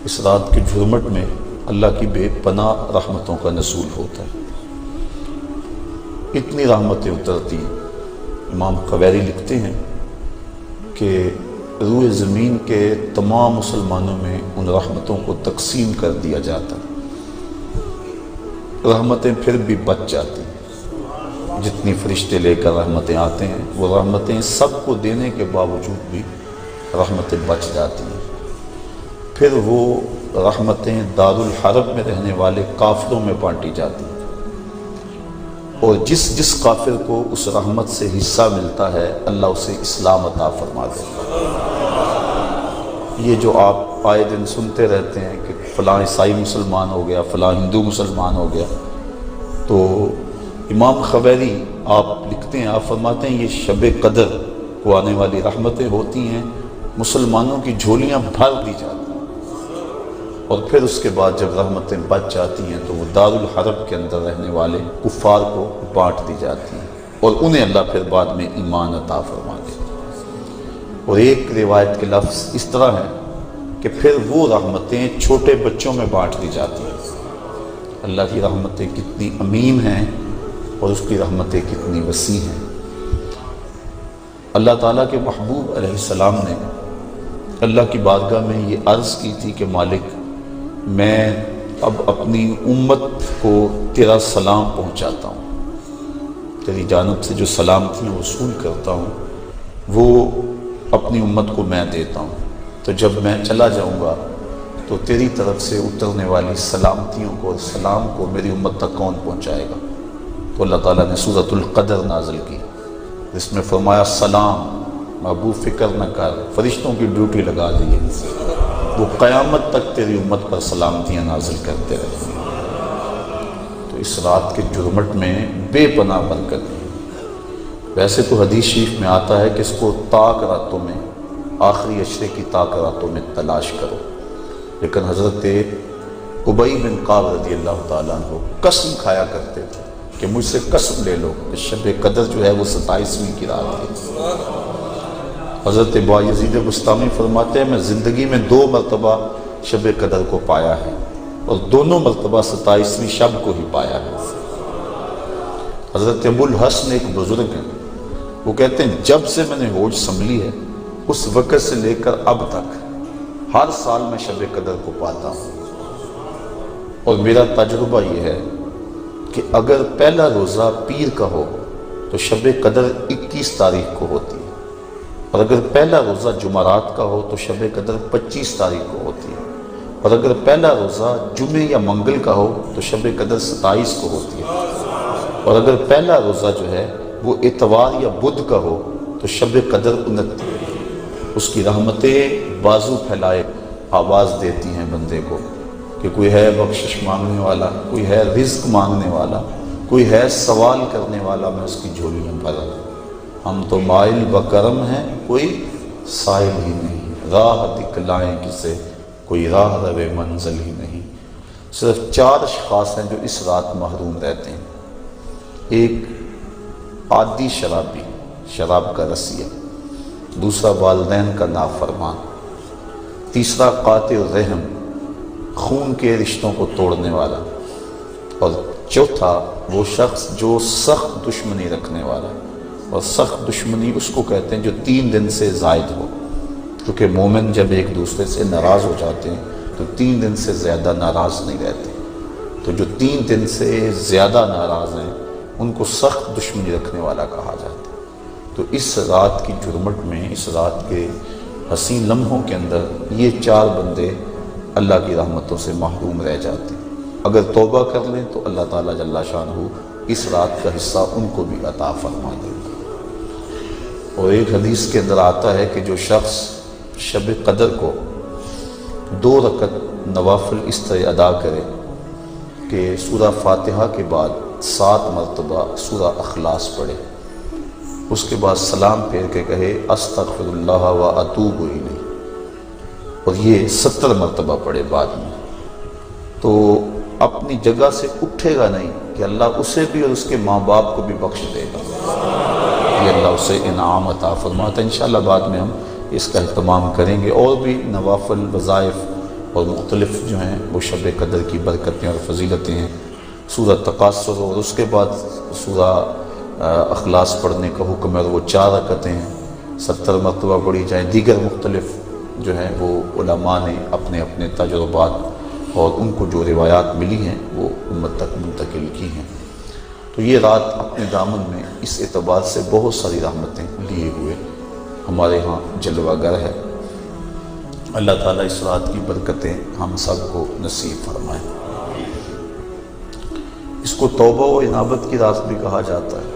اس رات کے جھرمٹ میں اللہ کی بے پناہ رحمتوں کا نزول ہوتا ہے، اتنی رحمتیں اترتی ہیں۔ امام قویری لکھتے ہیں کہ روئے زمین کے تمام مسلمانوں میں ان رحمتوں کو تقسیم کر دیا جاتا ہے، رحمتیں پھر بھی بچ جاتی ہیں۔ جتنی فرشتے لے کر رحمتیں آتے ہیں، وہ رحمتیں سب کو دینے کے باوجود بھی رحمتیں بچ جاتی ہیں۔ پھر وہ رحمتیں دارالحرب میں رہنے والے کافروں میں بانٹی جاتی ہیں، اور جس قافر کو اس رحمت سے حصہ ملتا ہے اللہ اسے اسلام عطا فرما دیتا ہے۔ یہ جو آپ آئے دن سنتے رہتے ہیں کہ فلاں عیسائی مسلمان ہو گیا، فلاں ہندو مسلمان ہو گیا، تو امام قویری آپ لکھتے ہیں، آپ فرماتے ہیں یہ شب قدر کو آنے والی رحمتیں ہوتی ہیں، مسلمانوں کی جھولیاں بھر دی جاتی ہیں، اور پھر اس کے بعد جب رحمتیں بچ جاتی ہیں تو وہ دارالحرب کے اندر رہنے والے کفار کو بانٹ دی جاتی ہیں، اور انہیں اللہ پھر بعد میں ایمان عطا فرما دیتا ہے۔ اور ایک روایت کے لفظ اس طرح ہے کہ پھر وہ رحمتیں چھوٹے بچوں میں بانٹ دی جاتی ہیں۔ اللہ کی رحمتیں کتنی عمیم ہیں اور اس کی رحمتیں کتنی وسیع ہیں۔ اللہ تعالیٰ کے محبوب علیہ السلام نے اللہ کی بارگاہ میں یہ عرض کی تھی کہ مالک، میں اب اپنی امت کو تیرا سلام پہنچاتا ہوں، تیری جانب سے جو سلامتیاں وصول کرتا ہوں وہ اپنی امت کو میں دیتا ہوں، تو جب میں چلا جاؤں گا تو تیری طرف سے اترنے والی سلامتیوں کو اور سلام کو میری امت تک کون پہنچائے گا؟ تو اللہ تعالیٰ نے سورۃ القدر نازل کی، جس میں فرمایا سلام محبوب فکر نہ کر، فرشتوں کی ڈیوٹی لگا دی ہے، وہ قیامت تک تیری امت پر سلامتیاں نازل کرتے رہے۔ تو اس رات کے جرمٹ میں بے پناہ برکت ہے۔ ویسے تو حدیث شریف میں آتا ہے کہ اس کو طاق راتوں میں، آخری عشرے کی طاق راتوں میں تلاش کرو، لیکن حضرت ابی بن کعب رضی اللہ تعالیٰ عنہ قسم کھایا کرتے تھے کہ مجھ سے قسم لے لو کہ شب قدر جو ہے وہ 27ویں کی رات ہے۔ حضرت بایزید بسطامی فرماتے ہیں میں زندگی میں 2 مرتبہ شب قدر کو پایا ہے، اور دونوں مرتبہ 27ویں شب کو ہی پایا ہے۔ حضرت ابو الحسن ایک بزرگ ہیں، وہ کہتے ہیں جب سے میں نے ہوش سنبھلی ہے اس وقت سے لے کر اب تک ہر سال میں شب قدر کو پاتا ہوں، اور میرا تجربہ یہ ہے کہ اگر پہلا روزہ پیر کا ہو تو شب قدر 21 تاریخ کو ہوتی ہے، اور اگر پہلا روزہ جمعرات کا ہو تو شب قدر 25 تاریخ کو ہوتی ہے، اور اگر پہلا روزہ جمعے یا منگل کا ہو تو شب قدر 27 کو ہوتی ہے، اور اگر پہلا روزہ جو ہے وہ اتوار یا بدھ کا ہو تو شب قدر 29۔ اس کی رحمتیں بازو پھیلائے آواز دیتی ہیں بندے کو کہ کوئی ہے بخشش مانگنے والا، کوئی ہے رزق مانگنے والا، کوئی ہے سوال کرنے والا، میں اس کی جھولی میں بھرا ہوں۔ ہم تو مائل بکرم ہیں، کوئی سائل ہی نہیں، راہ دکھلائیں کسے، کوئی راہ روے منزل ہی نہیں۔ صرف 4 اشخاص ہیں جو اس رات محروم رہتے ہیں، ایک عادی شرابی، شراب کا رسیہ، دوسرا والدین کا نافرمان، تیسرا قاطع الرحم، خون کے رشتوں کو توڑنے والا، اور چوتھا وہ شخص جو سخت دشمنی رکھنے والا۔ اور سخت دشمنی اس کو کہتے ہیں جو 3 دن سے زائد ہو، کیونکہ مومن جب ایک دوسرے سے ناراض ہو جاتے ہیں تو 3 دن سے زیادہ ناراض نہیں رہتے، تو جو 3 دن سے زیادہ ناراض ہیں ان کو سخت دشمنی رکھنے والا کہا جاتا ہے۔ تو اس رات کی جرمٹ میں، اس رات کے حسین لمحوں کے اندر یہ 4 بندے اللہ کی رحمتوں سے محروم رہ جاتے ہیں۔ اگر توبہ کر لیں تو اللہ تعالیٰ جل شانہ اس رات کا حصہ ان کو بھی عطا فرما دے گا۔ اور ایک حدیث کے اندر آتا ہے کہ جو شخص شب قدر کو 2 رکعت نوافل اس طرح ادا کرے کہ سورہ فاتحہ کے بعد 7 مرتبہ سورہ اخلاص پڑھے، اس کے بعد سلام پھیر کے کہے استغفر اللہ و اتوب الیہ، اور یہ 70 مرتبہ پڑھے بعد میں، تو اپنی جگہ سے اٹھے گا نہیں کہ اللہ اسے بھی اور اس کے ماں باپ کو بھی بخش دے گا، یہ اللہ اسے انعام عطا فرماتا ہے۔ انشاءاللہ بعد میں ہم اس کا اہتمام کریں گے، اور بھی نوافل وظائف اور مختلف جو ہیں وہ شب قدر کی برکتیں اور فضیلتیں ہیں۔ سورہ تکاثر اور اس کے بعد سورہ اخلاص پڑھنے کا حکم ہے، اور وہ 4 رکعتیں ہیں، 70 مرتبہ پڑھی جائیں۔ دیگر مختلف جو ہیں وہ علماء نے اپنے اپنے تجربات اور ان کو جو روایات ملی ہیں وہ امت تک منتقل کی ہیں۔ تو یہ رات اپنے دامن میں اس اعتبار سے بہت ساری رحمتیں لیے ہوئے ہمارے ہاں جلوہ گر ہے۔ اللہ تعالیٰ اس رات کی برکتیں ہم سب کو نصیب فرمائیں۔ اس کو توبہ و انابت کی رات بھی کہا جاتا ہے۔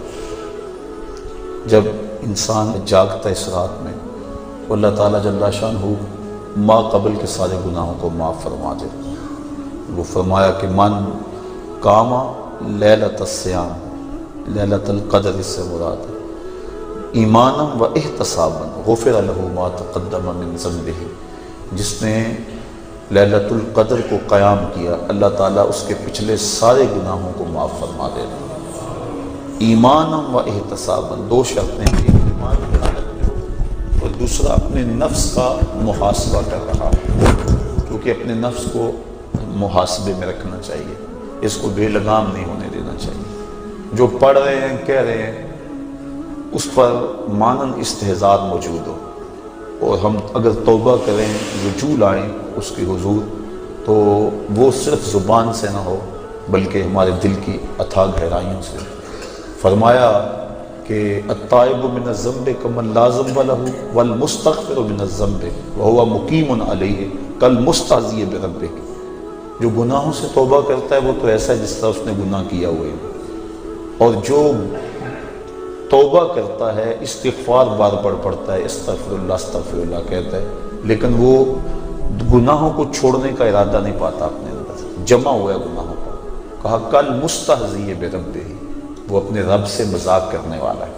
جب انسان جاگتا ہے اس رات میں، اللہ تعالیٰ جل شانہ ما قبل کے سارے گناہوں کو معاف فرما دے۔ وہ فرمایا کہ من قام لیلۃ الصیام، لیلۃ القدر اس سے مراد ہے، ایمانا و احتسابا غفر لہ ما تقدم من ذنبہ، جس نے لیلۃ القدر کو قیام کیا اللہ تعالیٰ اس کے پچھلے سارے گناہوں کو معاف فرما دے۔ ایمانا و احتسابا، 2 شرطیں ہیں، ایمان کی حالت میں اور دوسرا اپنے نفس کا محاسبہ کر رہا ہے، کیونکہ اپنے نفس کو محاسبے میں رکھنا چاہیے، اس کو بے لگام نہیں ہونے دینا چاہیے۔ جو پڑھ رہے ہیں کہہ رہے ہیں اس پر مانن استحضار موجود ہو، اور ہم اگر توبہ کریں، رجوع لائیں اس کے حضور، تو وہ صرف زبان سے نہ ہو بلکہ ہمارے دل کی اتھاہ گہرائیوں سے۔ فرمایا کہ التائب من الذنب کمن لا ذنب لہ والمستغفر من الذنب وہو مقیم علیہ کالمستہزئ بربہ، جو گناہوں سے توبہ کرتا ہے وہ تو ایسا ہے جس طرح اس نے گناہ کیا ہوئے، اور جو توبہ کرتا ہے استغفار بار بار پڑھتا ہے، استغفر اللہ کہتا ہے، لیکن وہ گناہوں کو چھوڑنے کا ارادہ نہیں پاتا اپنے اندر، جمع ہوا ہے گناہوں کا۔ کہا کل مستہزئ بربہ، وہ اپنے رب سے مذاق کرنے والا ہے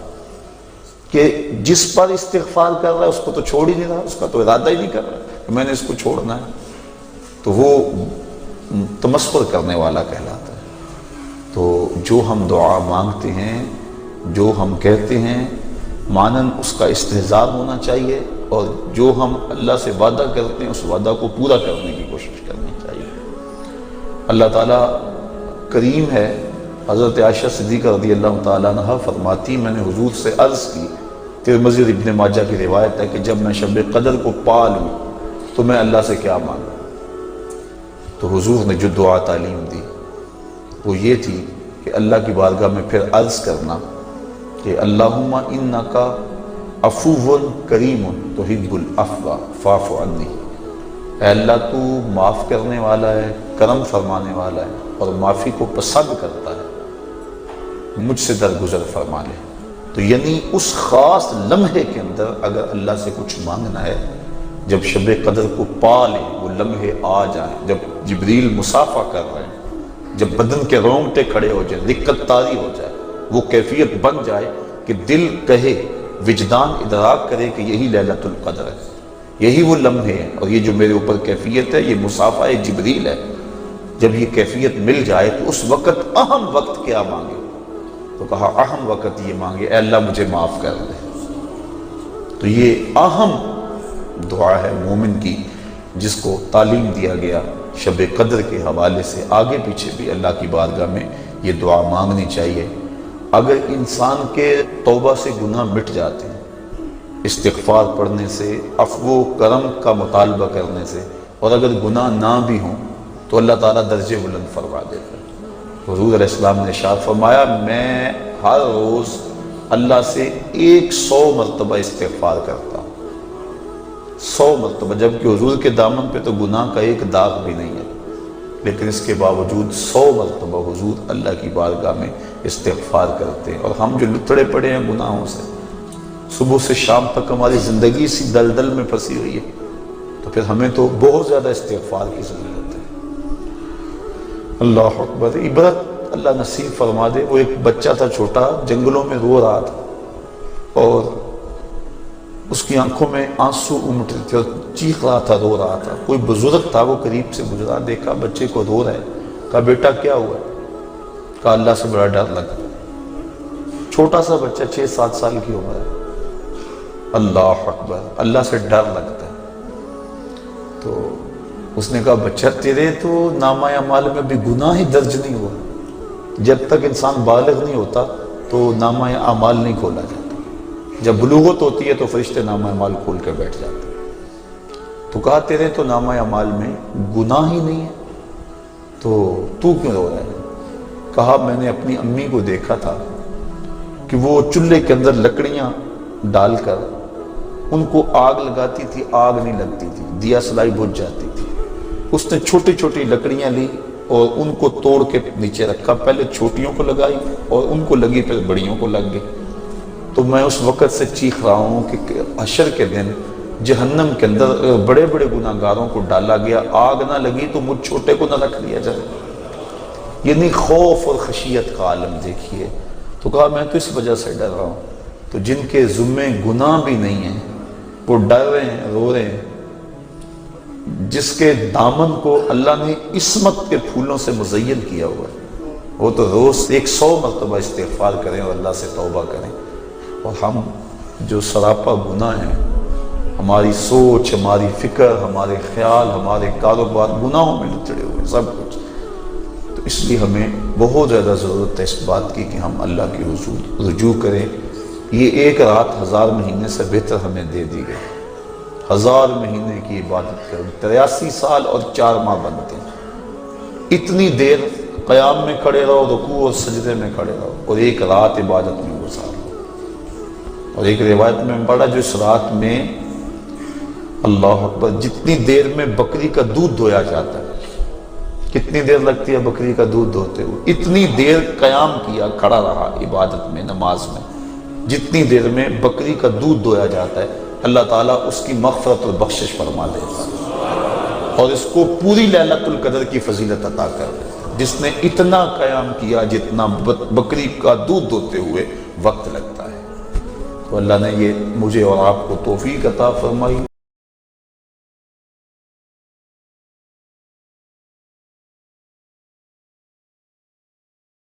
کہ جس پر استغفار کر رہا ہے اس کو تو چھوڑ ہی نہیں رہا، اس کا تو ارادہ ہی نہیں کر رہا کہ میں نے اس کو چھوڑنا ہے، تو وہ تمسخر کرنے والا کہلاتا ہے۔ تو جو ہم دعا مانگتے ہیں، جو ہم کہتے ہیں، مانن اس کا استحضار ہونا چاہیے، اور جو ہم اللہ سے وعدہ کرتے ہیں اس وعدہ کو پورا کرنے کی کوشش کرنی چاہیے۔ اللہ تعالیٰ کریم ہے۔ حضرت عائشہ صدیقہ رضی اللہ تعالیٰ عنہ فرماتی، میں نے حضور سے عرض کی، ترمذی ابن ماجہ کی روایت ہے کہ جب میں شب قدر کو پا لوں تو میں اللہ سے کیا مانگوں؟ تو حضور نے جو دعا تعلیم دی وہ یہ تھی کہ اللہ کی بارگاہ میں پھر عرض کرنا کہ اللہم انکا عفو کریم تحب العفو فاعف عنی، اے اللہ تو معاف کرنے والا ہے، کرم فرمانے والا ہے اور معافی کو پسند کرتا ہے، مجھ سے درگزر فرما لے۔ تو یعنی اس خاص لمحے کے اندر اگر اللہ سے کچھ مانگنا ہے، جب شب قدر کو پا لیں، وہ لمحے آ جائیں، جب جبریل مصافحہ کر رہے ہیں، جب بدن کے رونگٹے کھڑے ہو جائیں، رقت طاری ہو جائے، وہ کیفیت بن جائے کہ دل کہے، وجدان ادراک کرے کہ یہی لیلۃ القدر ہے، یہی وہ لمحے ہیں، اور یہ جو میرے اوپر کیفیت ہے یہ مصافحہ جبریل ہے۔ جب یہ کیفیت مل جائے تو اس وقت اہم وقت کیا مانگے؟ تو کہا اہم وقت یہ مانگے اے اللہ مجھے معاف کر دے۔ تو یہ اہم دعا ہے مومن کی، جس کو تعلیم دیا گیا شب قدر کے حوالے سے۔ آگے پیچھے بھی اللہ کی بارگاہ میں یہ دعا مانگنی چاہیے۔ اگر انسان کے توبہ سے گناہ مٹ جاتے ہیں، استغفار پڑھنے سے، عفو و کرم کا مطالبہ کرنے سے، اور اگر گناہ نہ بھی ہوں تو اللہ تعالیٰ درجے بلند فرما دیتا ہے۔ حضور علیہ السلام نے ارشاد فرمایا، میں ہر روز اللہ سے 100 مرتبہ استغفار کرتا ہوں، 100 مرتبہ، جبکہ حضور کے دامن پہ تو گناہ کا ایک داغ بھی نہیں ہے، لیکن اس کے باوجود 100 مرتبہ حضور اللہ کی بارگاہ میں استغفار کرتے ہیں۔ اور ہم جو لتڑے پڑے ہیں گناہوں سے، صبح سے شام تک ہماری زندگی سی دلدل میں پھنسی ہوئی ہے، تو پھر ہمیں تو بہت زیادہ استغفار کی ضرورت ہے۔ اللہ اکبر، عبرت اللہ نصیب فرما دے۔ وہ ایک بچہ تھا چھوٹا، جنگلوں میں رو رہا تھا، اور اس کی آنکھوں میں آنسو امٹ رہے تھے اور چیخ رہا تھا، رو رہا تھا۔ کوئی بزرگ تھا، وہ قریب سے گزرا، دیکھا بچے کو رو رہا ہے، کہا بیٹا کیا ہوا ہے؟ کہا اللہ سے بڑا ڈر لگا۔ چھوٹا سا بچہ 6-7 سال کی عمر ہے۔ اللہ اکبر، اللہ سے ڈر لگتا ہے۔ تو اس نے کہا بچہ تیرے تو نامہ اعمال میں بھی گناہ ہی درج نہیں ہوا، جب تک انسان بالغ نہیں ہوتا تو نامہ اعمال نہیں کھولا جاتا، جب بلوغت ہوتی ہے تو فرشتے نامہ اعمال کھول کے بیٹھ جاتے ہیں۔ تو کہا تیرے تو نامہ اعمال میں گناہ ہی نہیں ہے، تو کیوں رو رہا ہے؟ کہا میں نے اپنی امی کو دیکھا تھا کہ وہ چولہے کے اندر لکڑیاں ڈال کر ان کو آگ لگاتی تھی، آگ نہیں لگتی تھی، دیا سلائی بجھ جاتی تھی۔ اس نے چھوٹی چھوٹی لکڑیاں لی اور ان کو توڑ کے نیچے رکھا، پہلے چھوٹیوں کو لگائی اور ان کو لگی، پھر بڑیوں کو لگ گئی۔ تو میں اس وقت سے چیخ رہا ہوں کہ حشر کے دن جہنم کے اندر بڑے بڑے گناہ گاروں کو ڈالا گیا، آگ نہ لگی تو مجھ چھوٹے کو نہ رکھ لیا جائے۔ یعنی خوف اور خشیت کا عالم دیکھیے۔ تو کہا میں تو اس وجہ سے ڈر رہا ہوں، تو جن کے ذمے گناہ بھی نہیں ہیں وہ ڈر رہے ہیں، رو رہے ہیں، جس کے دامن کو اللہ نے عصمت کے پھولوں سے مزین کیا ہوا ہے، وہ تو روز 100 مرتبہ استغفار کریں اور اللہ سے توبہ کریں۔ اور ہم جو سراپا گناہ ہیں، ہماری سوچ، ہماری فکر، ہمارے خیال، ہمارے کاروبار گناہوں میں لچڑے ہوئے سب کچھ، تو اس لیے ہمیں بہت زیادہ ضرورت ہے اس بات کی کہ ہم اللہ کے حضور رجوع کریں۔ یہ ایک رات 1000 مہینے سے بہتر ہمیں دے دی گئی، 1000 مہینے کی عبادت کریں، 83 سال اور 4 ماہ بنتے ہیں۔ اتنی دیر قیام میں کھڑے رہو، رکوع اور سجدے میں کھڑے رہو، اور ایک رات عبادت میں گزارو۔ اور ایک روایت میں پڑھا جو اس رات میں اللہ اکبر جتنی دیر میں بکری کا دودھ دھویا جاتا ہے، کتنی دیر لگتی ہے بکری کا دودھ دھوتے ہوئے، اتنی دیر قیام کیا، کھڑا رہا عبادت میں، نماز میں، جتنی دیر میں بکری کا دودھ دھویا جاتا ہے، اللہ تعالیٰ اس کی مغفرت اور بخشش فرما دیتا ہے اور اس کو پوری لیلۃ القدر کی فضیلت عطا کر دیتا ہے، جس نے اتنا قیام کیا جتنا بکری کا دودھ دھوتے ہوئے وقت لگتا ہے۔ تو اللہ نے یہ مجھے اور آپ کو توفیق عطا فرمائی۔